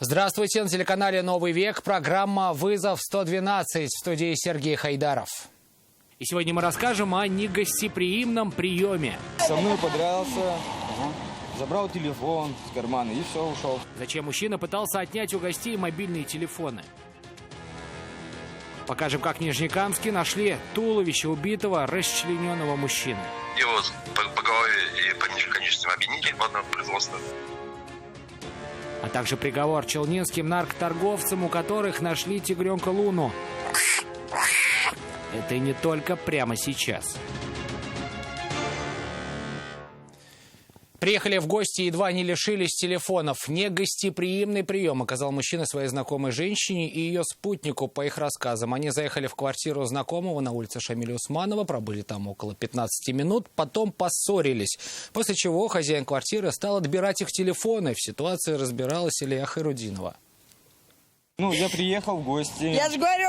Здравствуйте, на телеканале «Новый век» программа «Вызов 112», в студии Сергей Хайдаров. И сегодня мы расскажем о негостеприимном приеме. Со мной подрался, забрал телефон с кармана и все, ушел. Зачем мужчина пытался отнять у гостей мобильные телефоны? Покажем, как в Нижнекамске нашли туловище убитого, расчлененного мужчины. Его по голове и по нижним конечностям обвинили в одном производстве. А также приговор челнинским наркоторговцам, у которых нашли тигренка Луну. Это и не только прямо сейчас. Приехали в гости и едва не лишились телефонов. Негостеприимный прием оказал мужчина своей знакомой женщине и ее спутнику. По их рассказам, они заехали в квартиру знакомого на улице Шамиля Усманова, пробыли там около 15 минут, потом поссорились. После чего хозяин квартиры стал отбирать их телефоны. В ситуации разбиралась Илья Хайрудинова. Я приехал в гости. Я же говорю...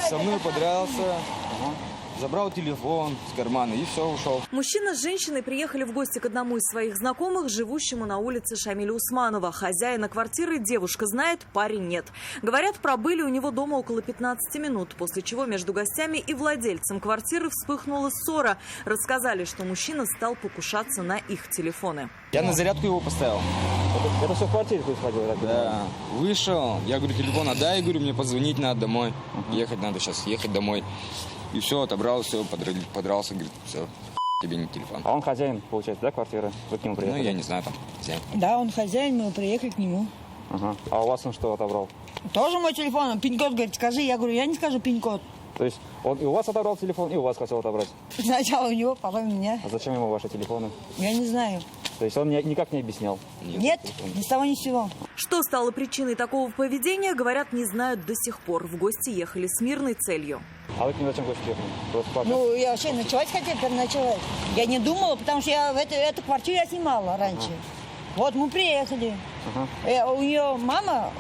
Со мной подрался, забрал телефон с кармана и все, ушел. Мужчина с женщиной приехали в гости к одному из своих знакомых, живущему на улице Шамиля Усманова. Хозяина квартиры девушка знает, парень нет. Говорят, пробыли у него дома около 15 минут, после чего между гостями и владельцем квартиры вспыхнула ссора. Рассказали, что мужчина стал покушаться на их телефоны. Я на зарядку его поставил. Это все в квартире происходило? Да. Вышел, я говорю, телефон отдай, я говорю, мне позвонить надо домой. Ехать надо сейчас, ехать домой. И все, отобрал, все, подрался, говорит, все, тебе не телефон. А он хозяин, получается, да, квартиры? Вы к нему приехали? Я не знаю, там, хозяин. Да, он хозяин, мы приехали к нему. Ага. А у вас он что отобрал? Тоже мой телефон, пин-код, говорит, скажи. Я говорю, я не скажу пин-код. То есть он и у вас отобрал телефон, и у вас хотел отобрать? Сначала у него, потом у меня. А зачем ему ваши телефоны? Я не знаю. То есть он никак не объяснял? Нет, ни с того ни с сего. Что стало причиной такого поведения, говорят, не знают до сих пор. В гости ехали с мирной целью. А вы к нему зачем в гости ехали? Просто так? Я вообще ночевать хотела, переночевать. Я не думала, потому что я эту квартиру я снимала раньше. Вот мы приехали. У нее мама,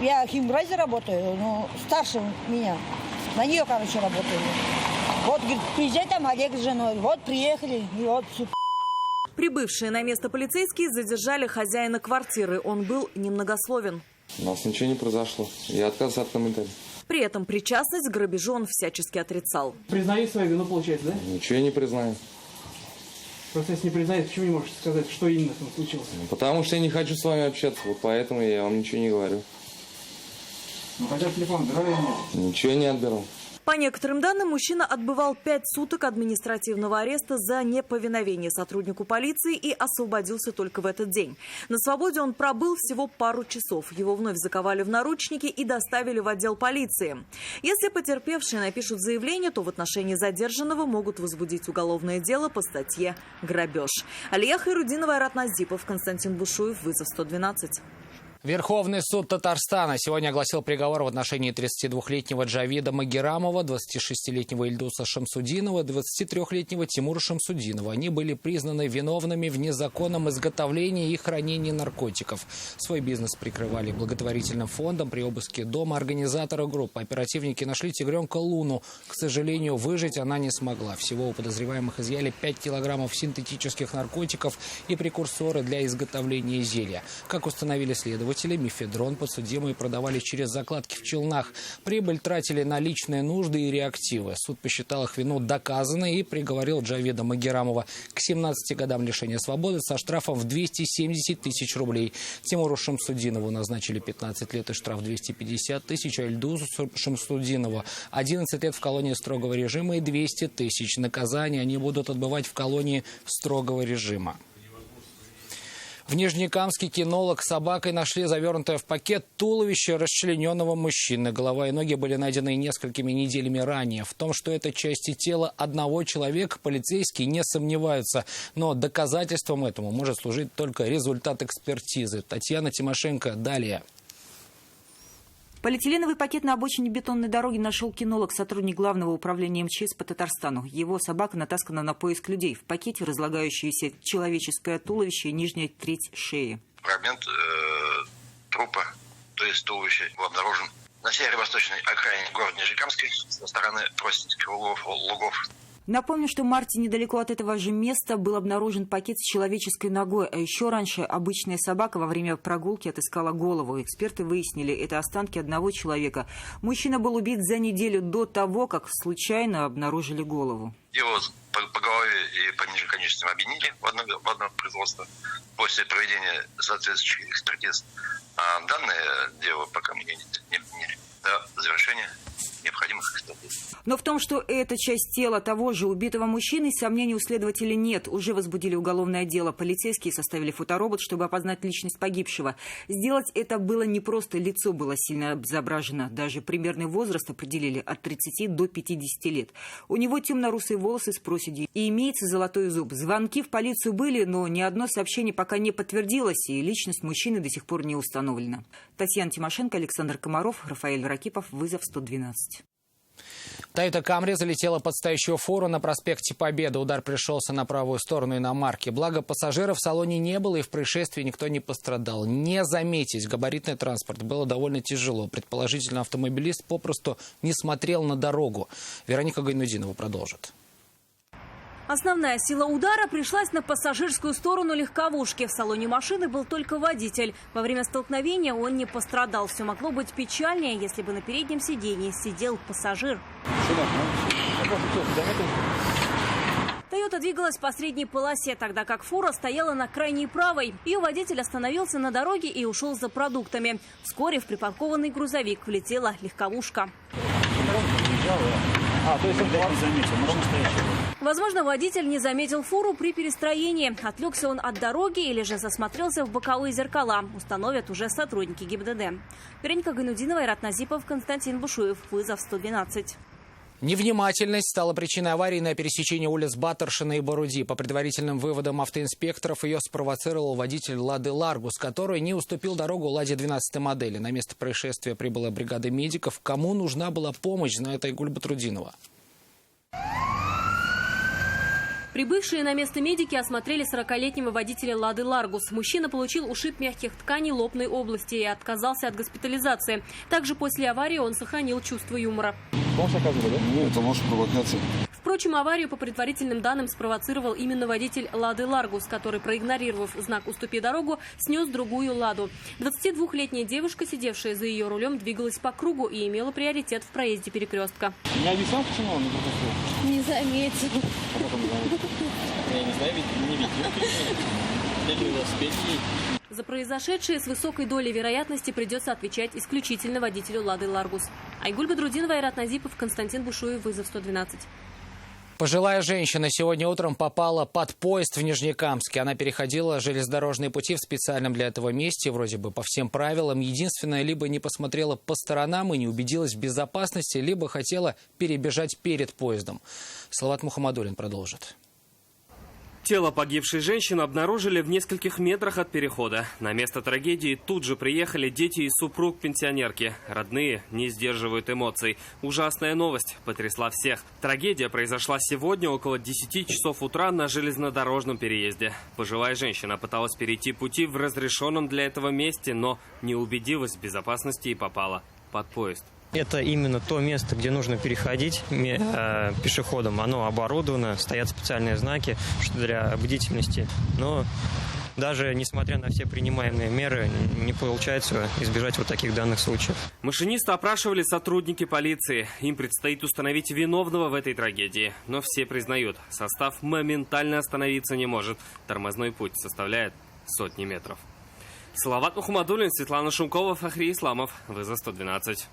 я в химразе работаю, старше меня. На нее, работаю. Вот, говорит, приезжай там Олег с женой. Вот, приехали, и вот все. Прибывшие на место полицейские задержали хозяина квартиры. Он был немногословен. У нас ничего не произошло. Я отказываюсь от комментариев. При этом причастность к грабежу он всячески отрицал. Признает свою вину, получается, да? Ничего я не признаю. Просто если не признает, почему не можете сказать, что именно там случилось? Потому что я не хочу с вами общаться, вот поэтому я вам ничего не говорю. Хотя телефон отбирали или нет? Ничего я не отбирал. По некоторым данным, мужчина отбывал 5 суток административного ареста за неповиновение сотруднику полиции и освободился только в этот день. На свободе он пробыл всего пару часов. Его вновь заковали в наручники и доставили в отдел полиции. Если потерпевшие напишут заявление, то в отношении задержанного могут возбудить уголовное дело по статье «Грабеж». Алия Хайрудинова, Айрат Назипов, Константин Бушуев, «Вызов 112». Верховный суд Татарстана сегодня огласил приговор в отношении 32-летнего Джавида Магерамова, 26-летнего Ильдуса Шамсудинова, 23-летнего Тимура Шамсудинова. Они были признаны виновными в незаконном изготовлении и хранении наркотиков. Свой бизнес прикрывали благотворительным фондом. При обыске дома организатора группы оперативники нашли тигренка Луну. К сожалению, выжить она не смогла. Всего у подозреваемых изъяли 5 килограммов синтетических наркотиков и прекурсоры для изготовления зелья. Как установили следователи, мефедрон подсудимые продавали через закладки в Челнах. Прибыль тратили на личные нужды и реактивы. Суд посчитал их вину доказанной и приговорил Джавида Магерамова к 17 годам лишения свободы со штрафом в 270 тысяч рублей. Тимуру Шамсудинову назначили 15 лет и штраф 250 тысяч, а Ильдусу Шамсудинову 11 лет в колонии строгого режима и 200 тысяч. Наказание они будут отбывать в колонии строгого режима. В Нижнекамске кинолог с собакой нашли завернутое в пакет туловище расчлененного мужчины. Голова и ноги были найдены несколькими неделями ранее. В том, что это части тела одного человека, полицейские не сомневаются. Но доказательством этому может служить только результат экспертизы. Татьяна Тимошенко далее. Полиэтиленовый пакет на обочине бетонной дороги нашел кинолог, сотрудник Главного управления МЧС по Татарстану. Его собака натаскана на поиск людей. В пакете разлагающееся человеческое туловище и нижняя треть шеи. Фрагмент трупа, то есть туловища, был обнаружен на северо-восточной окраине города Нижнекамска со стороны Тростинских лугов. Напомню, что в марте недалеко от этого же места был обнаружен пакет с человеческой ногой, а еще раньше обычная собака во время прогулки отыскала голову. Эксперты выяснили, это останки одного человека. Мужчина был убит за неделю до того, как случайно обнаружили голову. Его по голове и по нижним конечностям обвинили в одно производство после проведения соответствующих экспертиз. А данное дело пока мне не до завершения необходимых экспертиз. Но в том, что это часть тела того же убитого мужчины, сомнений у следователей нет. Уже возбудили уголовное дело. Полицейские составили фоторобот, чтобы опознать личность погибшего. Сделать это было непросто. Лицо было сильно обезображено. Даже примерный возраст определили от 30 до 50 лет. У него темно-русые волосы с проседью и имеется золотой зуб. Звонки в полицию были, но ни одно сообщение пока не подтвердилось, и личность мужчины до сих пор не установлена. Татьяна Тимошенко, Александр Комаров, Рафаэль Ракипов. Вызов 112. Тойота Камри залетела под стоящую фуру на проспекте Победы. Удар пришелся на правую сторону иномарки. Благо, пассажиров в салоне не было, и в происшествии никто не пострадал. Не заметить габаритный транспорт было довольно тяжело. Предположительно, автомобилист попросту не смотрел на дорогу. Вероника Гайнудинова продолжит. Основная сила удара пришлась на пассажирскую сторону легковушки. В салоне машины был только водитель. Во время столкновения он не пострадал. Все могло быть печальнее, если бы на переднем сиденье сидел пассажир. Тойота двигалась по средней полосе, тогда как фура стояла на крайней правой. Ее водитель остановился на дороге и ушел за продуктами. Вскоре в припаркованный грузовик влетела легковушка. Возможно, водитель не заметил фуру при перестроении. Отвлекся он от дороги или же засмотрелся в боковые зеркала. Установят уже сотрудники ГИБДД. Вероника Гайнудинова, Айрат Назипов, Константин Бушуев. Вызов 112. Невнимательность стала причиной аварии на пересечении улиц Батаршина и Боруди. По предварительным выводам автоинспекторов, ее спровоцировал водитель «Лады Ларгус», который не уступил дорогу «Ладе» 12 модели. На место происшествия прибыла бригада медиков. Кому нужна была помощь, знает Айгуль Батрудинова. Прибывшие на место медики осмотрели 40-летнего водителя «Лады Ларгус». Мужчина получил ушиб мягких тканей лобной области и отказался от госпитализации. Также после аварии он сохранил чувство юмора. Помощь оказывали, да? Ну, это может провокация. Впрочем, аварию по предварительным данным спровоцировал именно водитель «Лады Ларгус», который, проигнорировав знак «Уступи дорогу», снес другую «Ладу». 22-летняя девушка, сидевшая за ее рулем, двигалась по кругу и имела приоритет в проезде перекрестка. Не объяснял, почему он не пропустил? Не заметил. Я не знаю, не видел. За произошедшее с высокой долей вероятности придется отвечать исключительно водителю «Лады Ларгус». Айгуль Батрудинова, Айрат Назипов, Константин Бушуев. Вызов 112. Пожилая женщина сегодня утром попала под поезд в Нижнекамске. Она переходила железнодорожные пути в специальном для этого месте, вроде бы по всем правилам. Единственное, либо не посмотрела по сторонам и не убедилась в безопасности, либо хотела перебежать перед поездом. Салават Мухаммадуллин продолжит. Тело погибшей женщины обнаружили в нескольких метрах от перехода. На место трагедии тут же приехали дети и супруг пенсионерки. Родные не сдерживают эмоций. Ужасная новость потрясла всех. Трагедия произошла сегодня около 10 часов утра на железнодорожном переезде. Пожилая женщина пыталась перейти пути в разрешенном для этого месте, но не убедилась в безопасности и попала под поезд. Это именно то место, где нужно переходить пешеходам. Оно оборудовано, стоят специальные знаки для бдительности. Но даже несмотря на все принимаемые меры, не получается избежать вот таких данных случаев. Машиниста опрашивали сотрудники полиции. Им предстоит установить виновного в этой трагедии. Но все признают, состав моментально остановиться не может. Тормозной путь составляет сотни метров. Салават Мухаммадуллин, Светлана Шумкова, Фахри Исламов. Вызов 112.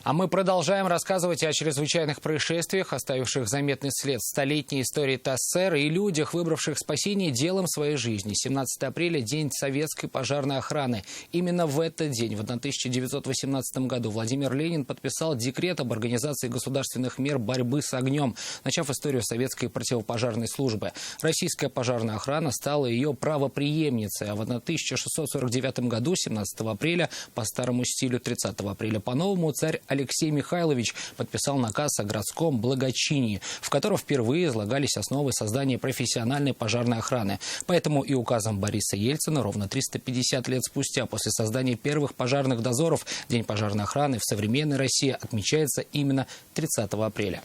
А мы продолжаем рассказывать о чрезвычайных происшествиях, оставивших заметный след в столетней истории ТАССР и людях, выбравших спасение делом своей жизни. 17 апреля – День советской пожарной охраны. Именно в этот день, в 1918 году, Владимир Ленин подписал декрет об организации государственных мер борьбы с огнем, начав историю советской противопожарной службы. Российская пожарная охрана стала ее правопреемницей, а в 1649 году, 17 апреля, по старому стилю 30 апреля по-новому, царь Алексей Михайлович подписал наказ о городском благочинии, в котором впервые излагались основы создания профессиональной пожарной охраны. Поэтому и указом Бориса Ельцина ровно 350 лет спустя после создания первых пожарных дозоров День пожарной охраны в современной России отмечается именно 30 апреля.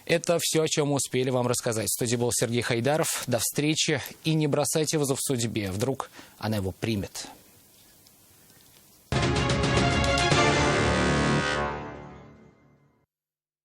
Это все, о чем мы успели вам рассказать. В студии был Сергей Хайдаров. До встречи. И не бросайте вызов судьбе. Вдруг она его примет.